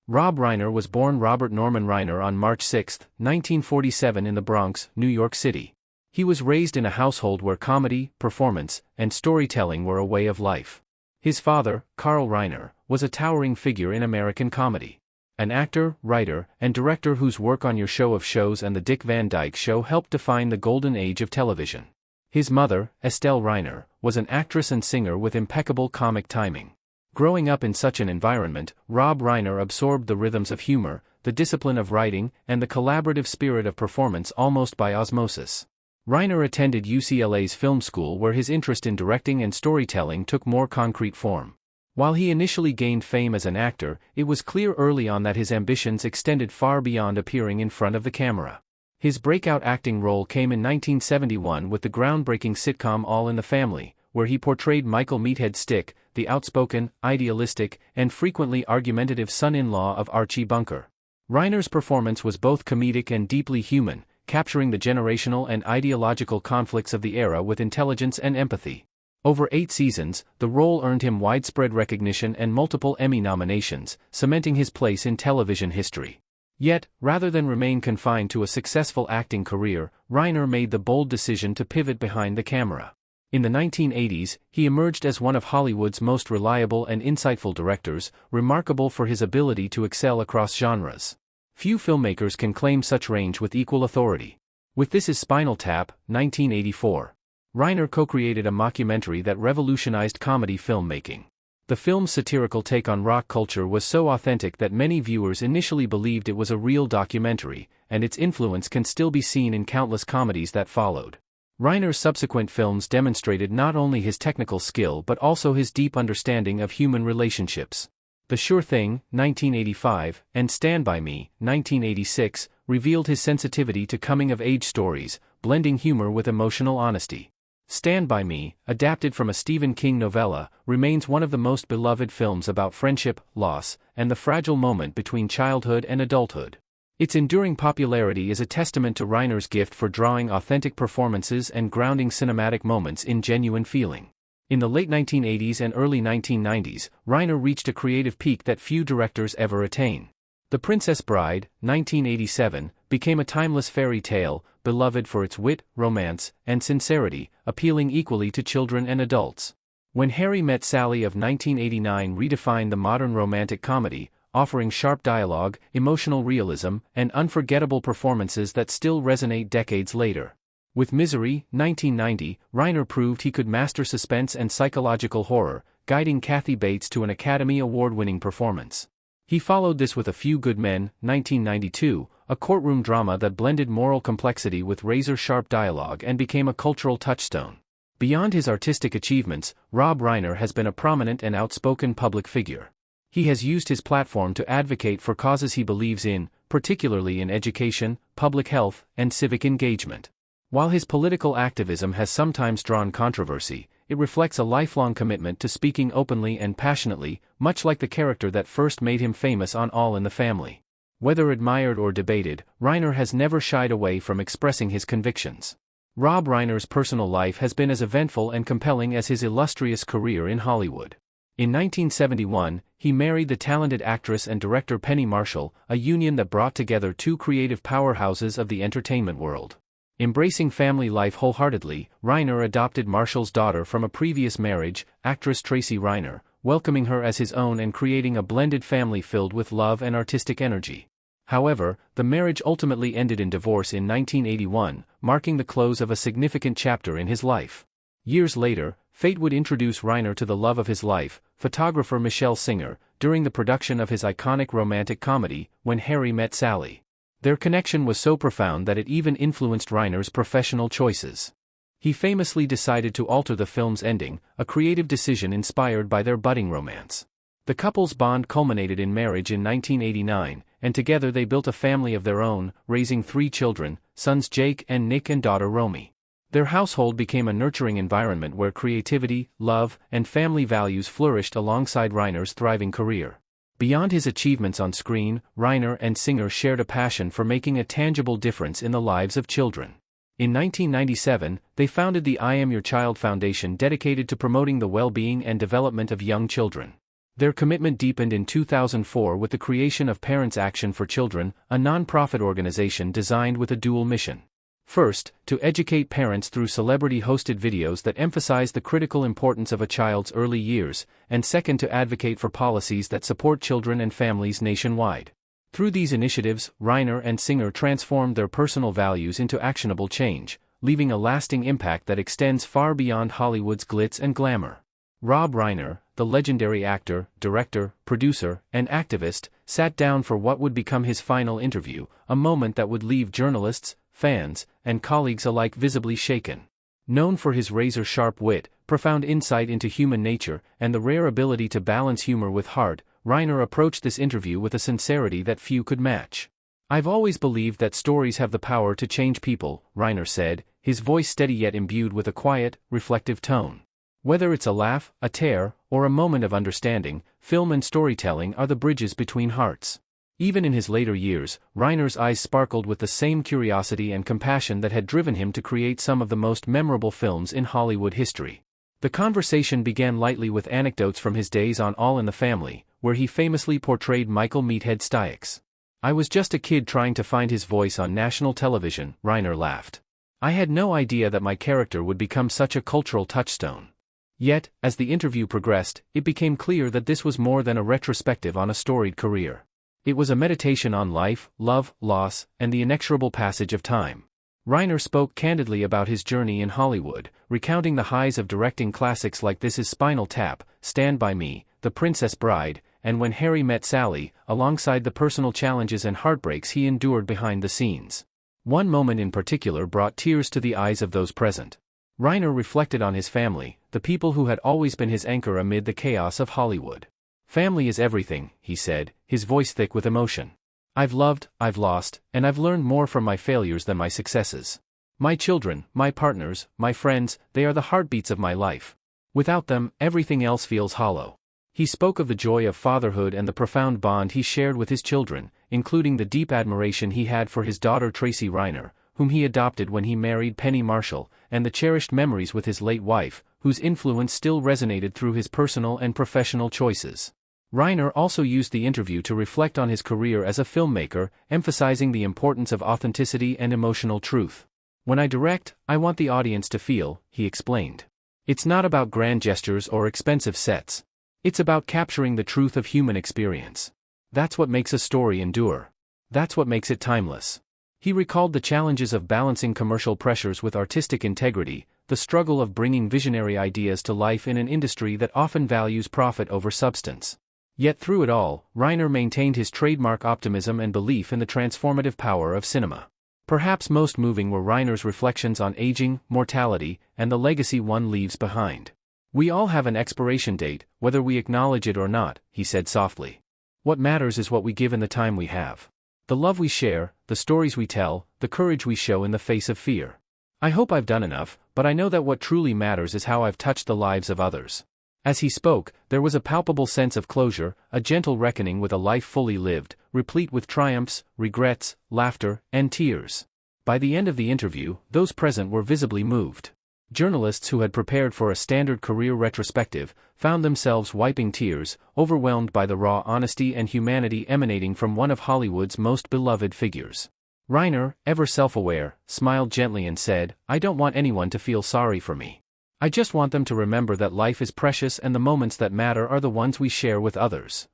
Rob Reiner was born Robert Norman Reiner on March 6, 1947 in the Bronx, New York City. He was raised in a household where comedy, performance, and storytelling were a way of life. His father, Carl Reiner, was a towering figure in American comedy. An actor, writer, and director whose work on Your Show of Shows and The Dick Van Dyke Show helped define the golden age of television. His mother, Estelle Reiner, was an actress and singer with impeccable comic timing. Growing up in such an environment, Rob Reiner absorbed the rhythms of humor, the discipline of writing, and the collaborative spirit of performance almost by osmosis. Reiner attended UCLA's film school where his interest in directing and storytelling took more concrete form. While he initially gained fame as an actor, it was clear early on that his ambitions extended far beyond appearing in front of the camera. His breakout acting role came in 1971 with the groundbreaking sitcom All in the Family, where he portrayed Michael Meathead Stick, the outspoken, idealistic, and frequently argumentative son-in-law of Archie Bunker. Reiner's performance was both comedic and deeply human, capturing the generational and ideological conflicts of the era with intelligence and empathy. Over 8 seasons, the role earned him widespread recognition and multiple Emmy nominations, cementing his place in television history. Yet, rather than remain confined to a successful acting career, Reiner made the bold decision to pivot behind the camera. In the 1980s, he emerged as one of Hollywood's most reliable and insightful directors, remarkable for his ability to excel across genres. Few filmmakers can claim such range with equal authority. With This Is Spinal Tap, 1984. Reiner co-created a mockumentary that revolutionized comedy filmmaking. The film's satirical take on rock culture was so authentic that many viewers initially believed it was a real documentary, and its influence can still be seen in countless comedies that followed. Reiner's subsequent films demonstrated not only his technical skill but also his deep understanding of human relationships. The Sure Thing, 1985, and Stand By Me, 1986, revealed his sensitivity to coming-of-age stories, blending humor with emotional honesty. Stand By Me, adapted from a Stephen King novella, remains one of the most beloved films about friendship, loss, and the fragile moment between childhood and adulthood. Its enduring popularity is a testament to Reiner's gift for drawing authentic performances and grounding cinematic moments in genuine feeling. In the late 1980s and early 1990s, Reiner reached a creative peak that few directors ever attain. The Princess Bride, 1987, became a timeless fairy tale, beloved for its wit, romance, and sincerity, appealing equally to children and adults. When Harry Met Sally of 1989 redefined the modern romantic comedy, offering sharp dialogue, emotional realism, and unforgettable performances that still resonate decades later. With Misery, 1990, Reiner proved he could master suspense and psychological horror, guiding Kathy Bates to an Academy Award-winning performance. He followed this with A Few Good Men, 1992, a courtroom drama that blended moral complexity with razor-sharp dialogue and became a cultural touchstone. Beyond his artistic achievements, Rob Reiner has been a prominent and outspoken public figure. He has used his platform to advocate for causes he believes in, particularly in education, public health, and civic engagement. While his political activism has sometimes drawn controversy, it reflects a lifelong commitment to speaking openly and passionately, much like the character that first made him famous on All in the Family. Whether admired or debated, Reiner has never shied away from expressing his convictions. Rob Reiner's personal life has been as eventful and compelling as his illustrious career in Hollywood. In 1971, he married the talented actress and director Penny Marshall, a union that brought together two creative powerhouses of the entertainment world. Embracing family life wholeheartedly, Reiner adopted Marshall's daughter from a previous marriage, actress Tracy Reiner, welcoming her as his own and creating a blended family filled with love and artistic energy. However, the marriage ultimately ended in divorce in 1981, marking the close of a significant chapter in his life. Years later, fate would introduce Reiner to the love of his life, photographer Michelle Singer, during the production of his iconic romantic comedy, When Harry Met Sally. Their connection was so profound that it even influenced Reiner's professional choices. He famously decided to alter the film's ending, a creative decision inspired by their budding romance. The couple's bond culminated in marriage in 1989, and together they built a family of their own, raising 3 children, sons Jake and Nick and daughter Romy. Their household became a nurturing environment where creativity, love, and family values flourished alongside Reiner's thriving career. Beyond his achievements on screen, Reiner and Singer shared a passion for making a tangible difference in the lives of children. In 1997, they founded the I Am Your Child Foundation dedicated to promoting the well-being and development of young children. Their commitment deepened in 2004 with the creation of Parents Action for Children, a non-profit organization designed with a dual mission. First, to educate parents through celebrity-hosted videos that emphasize the critical importance of a child's early years, and second to advocate for policies that support children and families nationwide. Through these initiatives, Reiner and Singer transformed their personal values into actionable change, leaving a lasting impact that extends far beyond Hollywood's glitz and glamour. Rob Reiner, the legendary actor, director, producer, and activist, sat down for what would become his final interview, a moment that would leave journalists, fans, and colleagues alike visibly shaken. Known for his razor-sharp wit, profound insight into human nature, and the rare ability to balance humor with heart, Reiner approached this interview with a sincerity that few could match. "I've always believed that stories have the power to change people," Reiner said, his voice steady yet imbued with a quiet, reflective tone. "Whether it's a laugh, a tear, or a moment of understanding, film and storytelling are the bridges between hearts." Even in his later years, Reiner's eyes sparkled with the same curiosity and compassion that had driven him to create some of the most memorable films in Hollywood history. The conversation began lightly with anecdotes from his days on All in the Family, where he famously portrayed Michael "Meathead" Stiach. "I was just a kid trying to find his voice on national television," Reiner laughed. "I had no idea that my character would become such a cultural touchstone." Yet, as the interview progressed, it became clear that this was more than a retrospective on a storied career. It was a meditation on life, love, loss, and the inexorable passage of time. Reiner spoke candidly about his journey in Hollywood, recounting the highs of directing classics like This Is Spinal Tap, Stand By Me, The Princess Bride, and When Harry Met Sally, alongside the personal challenges and heartbreaks he endured behind the scenes. One moment in particular brought tears to the eyes of those present. Reiner reflected on his family, the people who had always been his anchor amid the chaos of Hollywood. "Family is everything," he said, his voice thick with emotion. "I've loved, I've lost, and I've learned more from my failures than my successes. My children, my partners, my friends, they are the heartbeats of my life. Without them, everything else feels hollow." He spoke of the joy of fatherhood and the profound bond he shared with his children, including the deep admiration he had for his daughter Tracy Reiner, whom he adopted when he married Penny Marshall, and the cherished memories with his late wife, whose influence still resonated through his personal and professional choices. Reiner also used the interview to reflect on his career as a filmmaker, emphasizing the importance of authenticity and emotional truth. "When I direct, I want the audience to feel," he explained. "It's not about grand gestures or expensive sets. It's about capturing the truth of human experience. That's what makes a story endure. That's what makes it timeless." He recalled the challenges of balancing commercial pressures with artistic integrity, the struggle of bringing visionary ideas to life in an industry that often values profit over substance. Yet through it all, Reiner maintained his trademark optimism and belief in the transformative power of cinema. Perhaps most moving were Reiner's reflections on aging, mortality, and the legacy one leaves behind. "We all have an expiration date, whether we acknowledge it or not," he said softly. "What matters is what we give in the time we have. The love we share, the stories we tell, the courage we show in the face of fear. I hope I've done enough, but I know that what truly matters is how I've touched the lives of others." As he spoke, there was a palpable sense of closure, a gentle reckoning with a life fully lived, replete with triumphs, regrets, laughter, and tears. By the end of the interview, those present were visibly moved. Journalists who had prepared for a standard career retrospective found themselves wiping tears, overwhelmed by the raw honesty and humanity emanating from one of Hollywood's most beloved figures. Reiner, ever self-aware, smiled gently and said, "I don't want anyone to feel sorry for me. I just want them to remember that life is precious and the moments that matter are the ones we share with others."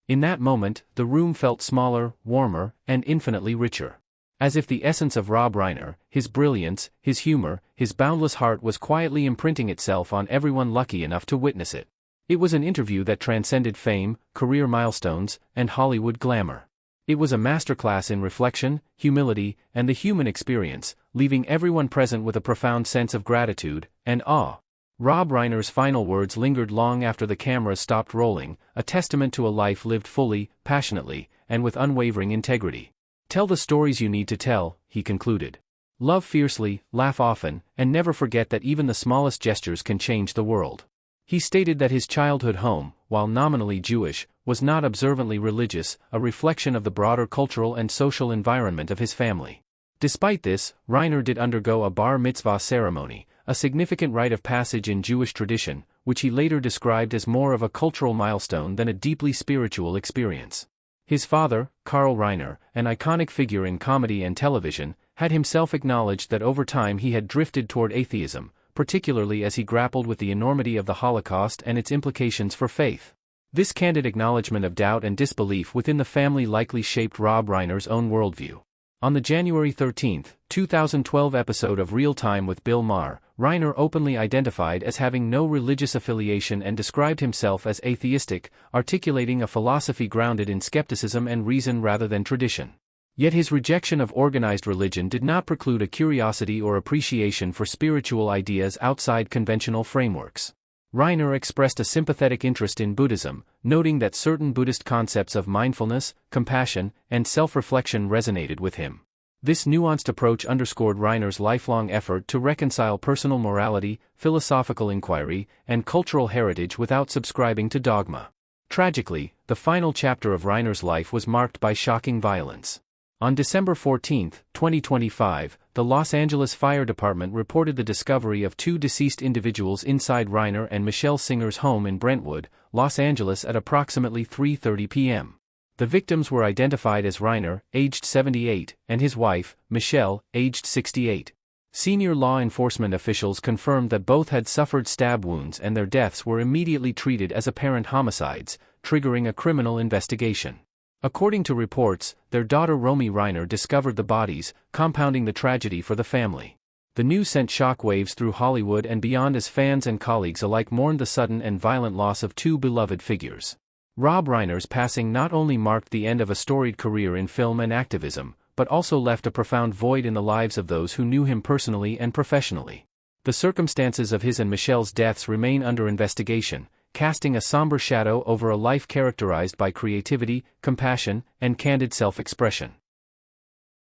In that moment, the room felt smaller, warmer, and infinitely richer. As if the essence of Rob Reiner, his brilliance, his humor, his boundless heart was quietly imprinting itself on everyone lucky enough to witness it. It was an interview that transcended fame, career milestones, and Hollywood glamour. It was a masterclass in reflection, humility, and the human experience, leaving everyone present with a profound sense of gratitude and awe. Rob Reiner's final words lingered long after the cameras stopped rolling, a testament to a life lived fully, passionately, and with unwavering integrity. "Tell the stories you need to tell," he concluded. "Love fiercely, laugh often, and never forget that even the smallest gestures can change the world." He stated that his childhood home, while nominally Jewish, was not observantly religious, a reflection of the broader cultural and social environment of his family. Despite this, Reiner did undergo a bar mitzvah ceremony, a significant rite of passage in Jewish tradition, which he later described as more of a cultural milestone than a deeply spiritual experience. His father, Carl Reiner, an iconic figure in comedy and television, had himself acknowledged that over time he had drifted toward atheism, particularly as he grappled with the enormity of the Holocaust and its implications for faith. This candid acknowledgement of doubt and disbelief within the family likely shaped Rob Reiner's own worldview. On the January 13, 2012 episode of Real Time with Bill Maher, Reiner openly identified as having no religious affiliation and described himself as atheistic, articulating a philosophy grounded in skepticism and reason rather than tradition. Yet his rejection of organized religion did not preclude a curiosity or appreciation for spiritual ideas outside conventional frameworks. Reiner expressed a sympathetic interest in Buddhism, noting that certain Buddhist concepts of mindfulness, compassion, and self-reflection resonated with him. This nuanced approach underscored Reiner's lifelong effort to reconcile personal morality, philosophical inquiry, and cultural heritage without subscribing to dogma. Tragically, the final chapter of Reiner's life was marked by shocking violence. On December 14, 2025, the Los Angeles Fire Department reported the discovery of two deceased individuals inside Reiner and Michelle Singer's home in Brentwood, Los Angeles at approximately 3:30 p.m. The victims were identified as Reiner, aged 78, and his wife, Michelle, aged 68. Senior law enforcement officials confirmed that both had suffered stab wounds and their deaths were immediately treated as apparent homicides, triggering a criminal investigation. According to reports, their daughter Romy Reiner discovered the bodies, compounding the tragedy for the family. The news sent shockwaves through Hollywood and beyond as fans and colleagues alike mourned the sudden and violent loss of two beloved figures. Rob Reiner's passing not only marked the end of a storied career in film and activism, but also left a profound void in the lives of those who knew him personally and professionally. The circumstances of his and Michelle's deaths remain under investigation, casting a somber shadow over a life characterized by creativity, compassion, and candid self-expression.